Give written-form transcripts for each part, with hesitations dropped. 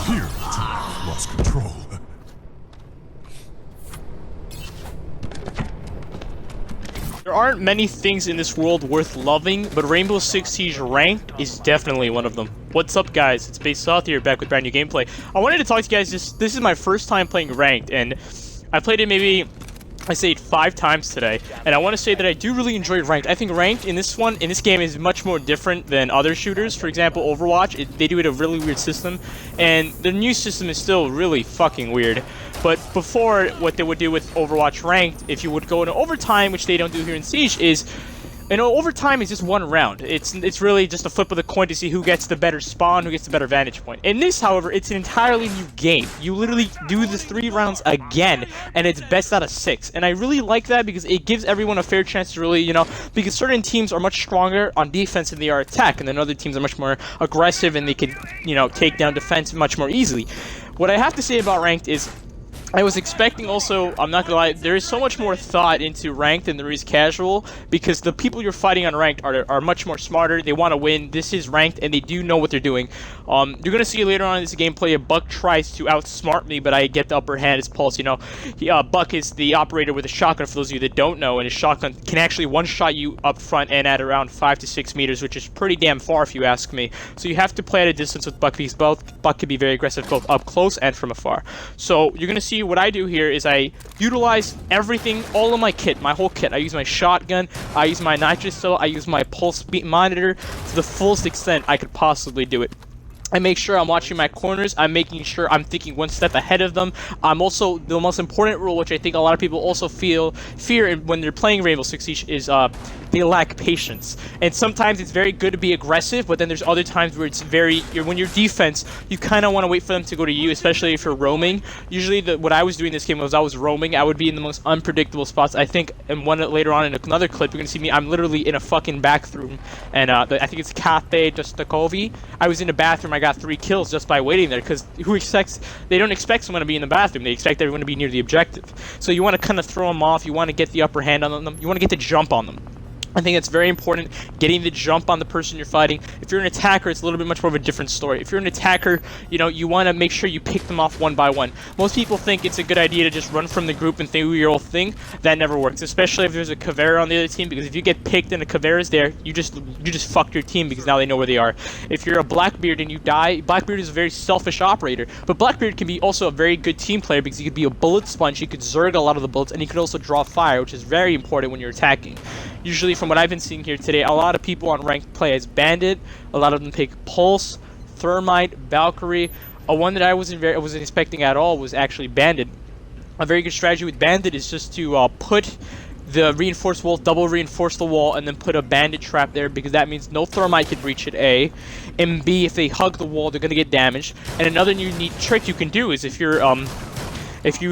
Here, I lost control. There aren't many things in this world worth loving, but Rainbow Six Siege Ranked is definitely one of them. What's up, guys? It's Base South here, back with brand new gameplay. I wanted to talk to you guys, this is my first time playing Ranked, and I played it maybe, I say it 5 times today, and I want to say that I do really enjoy Ranked. I think Ranked in this game is much more different than other shooters. For example, Overwatch, they do it a really weird system, and the new system is still really fucking weird. But before, what they would do with Overwatch Ranked, if you would go into overtime, which they don't do here in Siege, is, you know, overtime is just one round. It's really just a flip of the coin to see who gets the better spawn, who gets the better vantage point. In this, however, it's an entirely new game. You literally do the 3 rounds again, and it's best out of 6. And I really like that because it gives everyone a fair chance to really, you know, because certain teams are much stronger on defense than they are attack, and then other teams are much more aggressive and they can, you know, take down defense much more easily. What I have to say about Ranked is, I was expecting also, I'm not gonna lie, there is so much more thought into Ranked than there is casual, because the people you're fighting on Ranked are much more smarter, they want to win, this is Ranked, and they do know what they're doing. You're gonna see later on in this gameplay, Buck tries to outsmart me, but I get the upper hand as Pulse, you know. Buck is the operator with a shotgun, for those of you that don't know, and his shotgun can actually one-shot you up front and at around 5 to 6 meters, which is pretty damn far if you ask me. So you have to play at a distance with Buck, because Buck can be very aggressive both up close and from afar. So you're gonna see what I do here is I utilize everything, all of my kit, my whole kit. I use my shotgun, I use my nitro, I use my pulse beat monitor to the fullest extent I could possibly do it. I make sure I'm watching my corners, I'm making sure I'm thinking one step ahead of them. I'm also, the most important rule, which I think a lot of people also fear when they're playing Rainbow Six Siege, is they lack patience. And sometimes it's very good to be aggressive, but then there's other times where it's when you're defense, you kind of want to wait for them to go to you, especially if you're roaming. Usually what I was doing this game was I was roaming, I would be in the most unpredictable spots. I think later on in another clip, you're going to see me, I'm literally in a fucking bathroom, and I think it's Cafe Dostokovi. I was in a bathroom, I got 3 kills just by waiting there, because they don't expect someone to be in the bathroom, they expect everyone to be near the objective. So you want to kind of throw them off, you want to get the upper hand on them, you want to get the jump on them. I think it's very important, getting the jump on the person you're fighting. If you're an attacker, it's a little bit much more of a different story. If you're an attacker, you know, you want to make sure you pick them off one by one. Most people think it's a good idea to just run from the group and do your own thing. That never works, especially if there's a Caveira on the other team, because if you get picked and a Caveira's there, you just fucked your team, because now they know where they are. If you're a Blackbeard and you die, Blackbeard is a very selfish operator, but Blackbeard can be also a very good team player, because he could be a bullet sponge, he could zerg a lot of the bullets, and he could also draw fire, which is very important when you're attacking. Usually, from what I've been seeing here today, a lot of people on Ranked play as Bandit. A lot of them pick Pulse, Thermite, Valkyrie. One that I wasn't expecting at all was actually Bandit. A very good strategy with Bandit is just to put the reinforced wall, double reinforce the wall, and then put a Bandit trap there, because that means no Thermite can reach it, A. And B, if they hug the wall, they're going to get damaged. And another neat trick you can do is if you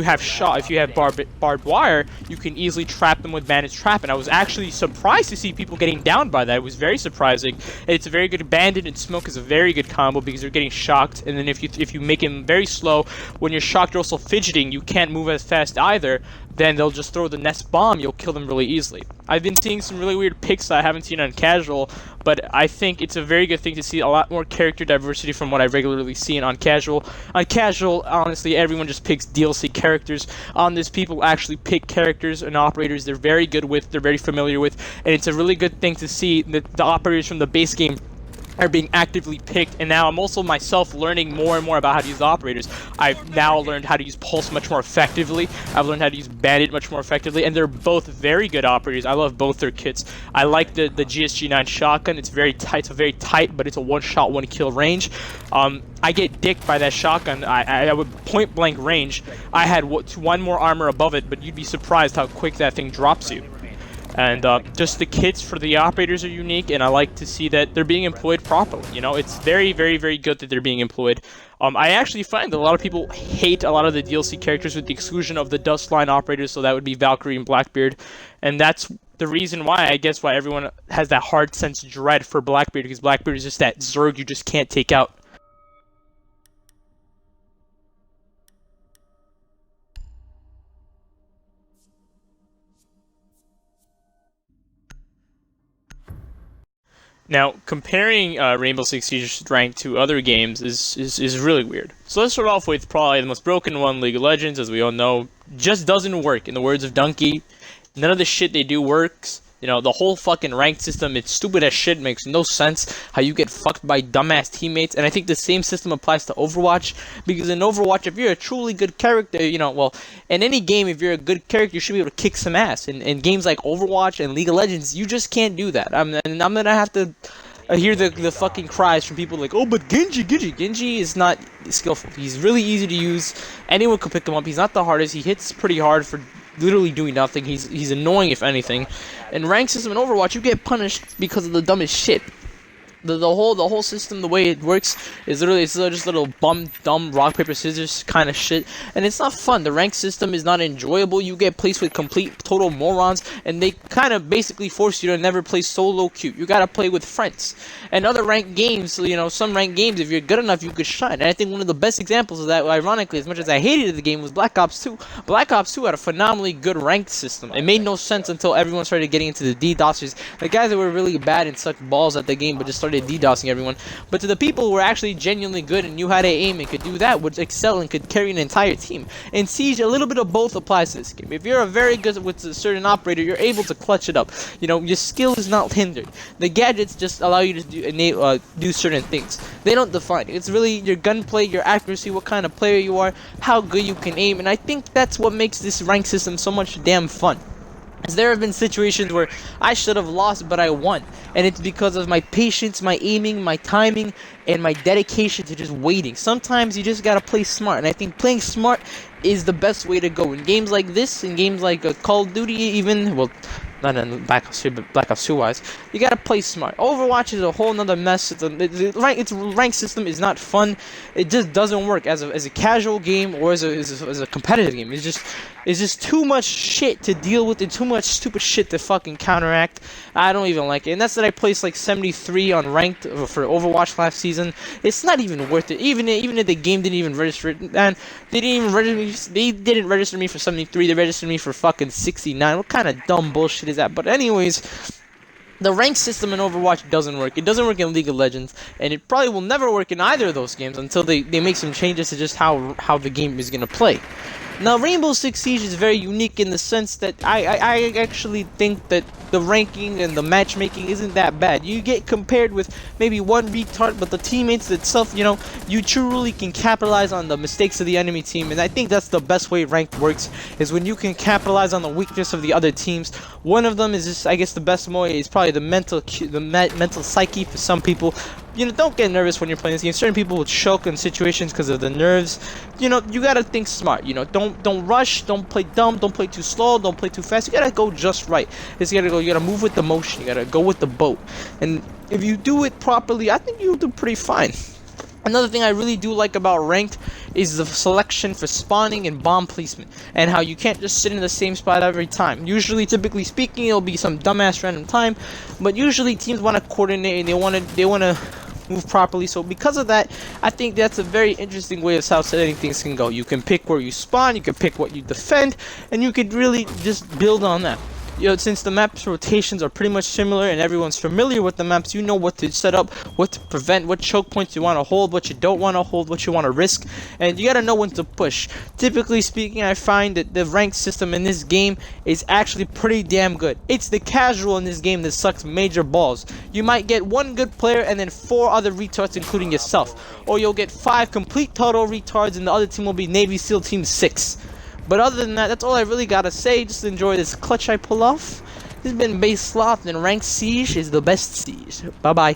have barbed wire, you can easily trap them with Bandit's trap, and I was actually surprised to see people getting downed by that. It was very surprising. And it's a very good Bandit, and Smoke is a very good combo, because they're getting shocked, and then if you make him very slow, when you're shocked, you're also fidgeting, you can't move as fast either, then they'll just throw the nest bomb, you'll kill them really easily. I've been seeing some really weird picks that I haven't seen on casual, but I think it's a very good thing to see a lot more character diversity from what I regularly see on casual. On casual, honestly, everyone just picks DLC characters. On this, people actually pick characters and operators they're very good with, they're very familiar with, and it's a really good thing to see that the operators from the base game are being actively picked, and now I'm also myself learning more and more about how to use operators. I've now learned how to use Pulse much more effectively, I've learned how to use Bandit much more effectively, and they're both very good operators. I love both their kits. I like the GSG-9 shotgun. It's very tight, but it's a one-shot, one-kill range. I get dicked by that shotgun. I would point-blank range. I had one more armor above it, but you'd be surprised how quick that thing drops you. And just the kits for the operators are unique, and I like to see that they're being employed properly. You know, it's very, very, very good that they're being employed. I actually find that a lot of people hate a lot of the DLC characters with the exclusion of the Dustline operators, so that would be Valkyrie and Blackbeard. And that's the reason why, I guess, why everyone has that hard sense dread for Blackbeard, because Blackbeard is just that Zerg you just can't take out. Now, comparing Rainbow Six Siege rank to other games is really weird. So let's start off with probably the most broken one, League of Legends, as we all know, just doesn't work. In the words of Donkey, none of the shit they do works. You know, the whole fucking ranked system, it's stupid as shit, makes no sense how you get fucked by dumbass teammates. And I think the same system applies to Overwatch, because in Overwatch, if you're a truly good character, you know, well, in any game, if you're a good character, you should be able to kick some ass. In games like Overwatch and League of Legends, you just can't do that. And I'm gonna have to hear the fucking cries from people like, oh, but Genji is not skillful. He's really easy to use. Anyone can pick him up. He's not the hardest. He hits pretty hard for literally doing nothing. He's annoying, if anything. In rank system in Overwatch, you get punished because of the dumbest shit. The whole system, the way it works, is literally it's just little dumb rock paper scissors kind of shit, and it's not fun. The rank system is not enjoyable. You get placed with complete total morons, and they kind of basically force you to never play solo queue. You gotta play with friends. And other ranked games, you know, some ranked games, if you're good enough, you could shine. And I think one of the best examples of that, ironically, as much as I hated the game, was Black Ops 2. Black Ops 2 had a phenomenally good ranked system. It made no sense until everyone started getting into the DDoSers, the guys that were really bad and sucked balls at the game, but just started DDoSing everyone. But to the people who were actually genuinely good and knew how to aim and could do that, would excel and could carry an entire team. In Siege, a little bit of both applies to this game. If you're a very good with a certain operator, you're able to clutch it up. You know, your skill is not hindered. The gadgets just allow you to do certain things. They don't define it. It's really your gunplay, your accuracy, what kind of player you are, how good you can aim, and I think that's what makes this rank system so much damn fun. As there have been situations where I should have lost, but I won. And it's because of my patience, my aiming, my timing, and my dedication to just waiting. Sometimes you just gotta play smart, and I think playing smart is the best way to go. In games like this, in games like Call of Duty even, well, not in Black Ops 2, but Black Ops 2 wise, you gotta play smart. Overwatch is a whole nother mess. Its rank system is not fun. It just doesn't work as a casual game or as a competitive game. It's just too much shit to deal with and too much stupid shit to fucking counteract. I don't even like it. And that's that I placed like 73 on ranked for Overwatch last season. It's not even worth it. Even if the game didn't even register it, and they didn't register me for 73. They registered me for fucking 69. What kind of dumb bullshit is that? But anyways, the rank system in Overwatch doesn't work. It doesn't work in League of Legends, and it probably will never work in either of those games until they make some changes to just how the game is gonna play. Now, Rainbow Six Siege is very unique in the sense that I actually think that the ranking and the matchmaking isn't that bad. You get compared with maybe one retard, but the teammates itself, you know, you truly can capitalize on the mistakes of the enemy team, and I think that's the best way ranked works, is when you can capitalize on the weakness of the other teams. One of them is just, I guess the best way is probably the mental psyche for some people. You know, don't get nervous when you're playing this game. Certain people will choke in situations because of the nerves. You know, you gotta think smart. You know, don't rush, don't play dumb, don't play too slow, don't play too fast. You gotta go just right. You gotta move with the motion. You gotta go with the boat. And if you do it properly, I think you'll do pretty fine. Another thing I really do like about ranked is the selection for spawning and bomb placement, and how you can't just sit in the same spot every time. Usually, typically speaking, it'll be some dumbass random time, but usually teams want to coordinate and they want to move properly. So because of that, I think that's a very interesting way of how setting things can go. You can pick where you spawn, you can pick what you defend, and you could really just build on that. You know, since the map's rotations are pretty much similar and everyone's familiar with the maps, you know what to set up, what to prevent, what choke points you want to hold, what you don't want to hold, what you want to risk, and you gotta know when to push. Typically speaking, I find that the ranked system in this game is actually pretty damn good. It's the casual in this game that sucks major balls. You might get one good player and then 4 other retards, including yourself, or you'll get 5 complete total retards and the other team will be Navy SEAL Team 6. But other than that, that's all I really gotta say. Just enjoy this clutch I pull off. This has been Base Sloth, and Ranked Siege is the best siege. Bye-bye.